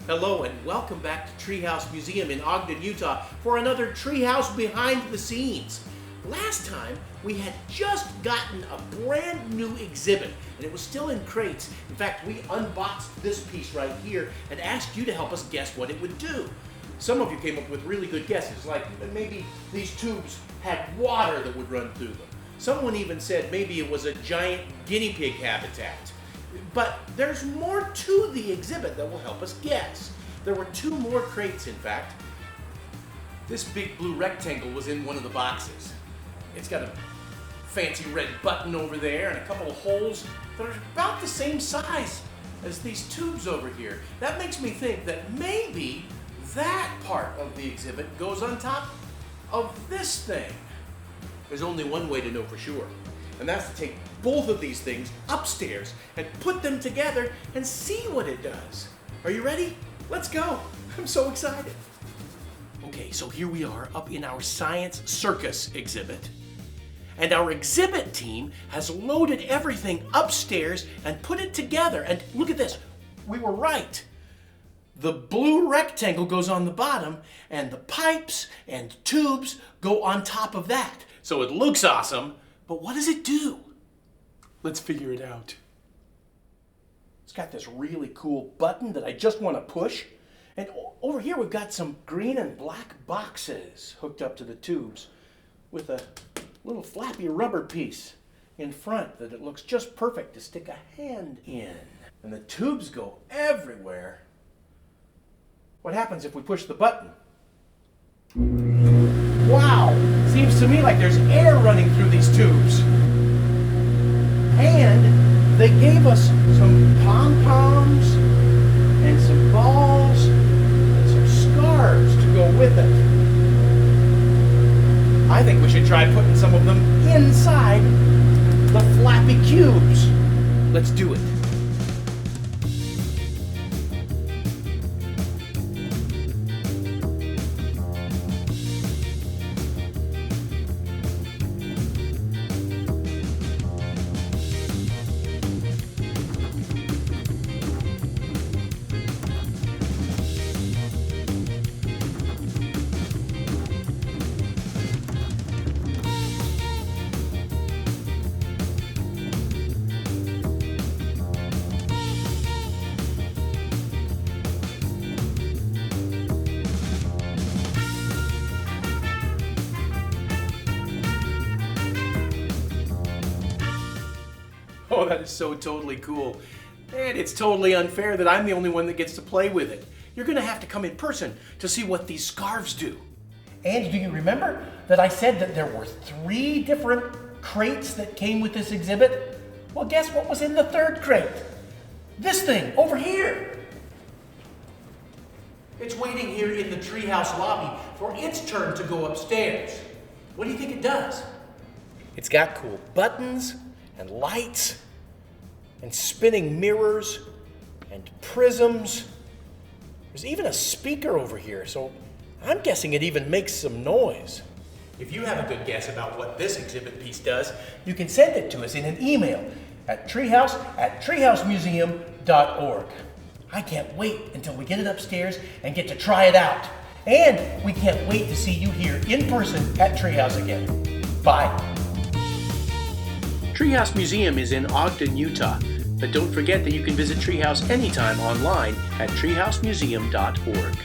Hello and welcome back to Treehouse Museum in Ogden, Utah for another Treehouse Behind the Scenes. Last time we had just gotten a brand new exhibit and it was still in crates. In fact, we unboxed this piece right here and asked you to help us guess what it would do. Some of you came up with really good guesses, like maybe these tubes had water that would run through them. Someone even said maybe it was a giant guinea pig habitat. But there's more to the exhibit that will help us guess. There were two more crates, in fact. This big blue rectangle was in one of the boxes. It's got a fancy red button over there and a couple of holes that are about the same size as these tubes over here. That makes me think that maybe that part of the exhibit goes on top of this thing. There's only one way to know for sure, and that's to take both of these things upstairs and put them together and see what it does. Are you ready? Let's go. I'm so excited. Okay, so here we are up in our Science Circus exhibit. And our exhibit team has loaded everything upstairs and put it together. And look at this. We were right. The blue rectangle goes on the bottom and the pipes and tubes go on top of that. So it looks awesome, but what does it do? Let's figure it out. It's got this really cool button that I just want to push. And over here we've got some green and black boxes hooked up to the tubes with a little flappy rubber piece in front that it looks just perfect to stick a hand in. And the tubes go everywhere. What happens if we push the button? Wow! Seems to me like there's air running through these tubes. And they gave us some pom-poms and some balls and some scarves to go with it. I think we should try putting some of them inside the flappy cubes. Let's do it. Oh, that is so totally cool. And it's totally unfair that I'm the only one that gets to play with it. You're going to have to come in person to see what these scarves do. And do you remember that I said that there were 3 different crates that came with this exhibit? Well, guess what was in the 3rd crate? This thing over here. It's waiting here in the treehouse lobby for its turn to go upstairs. What do you think it does? It's got cool buttons and lights and spinning mirrors and prisms. There's even a speaker over here, so I'm guessing it even makes some noise. If you have a good guess about what this exhibit piece does, you can send it to us in an email at treehousemuseum.org. I can't wait until we get it upstairs and get to try it out. And we can't wait to see you here in person at Treehouse again. Bye. Treehouse Museum is in Ogden, Utah, but don't forget that you can visit Treehouse anytime online at treehousemuseum.org.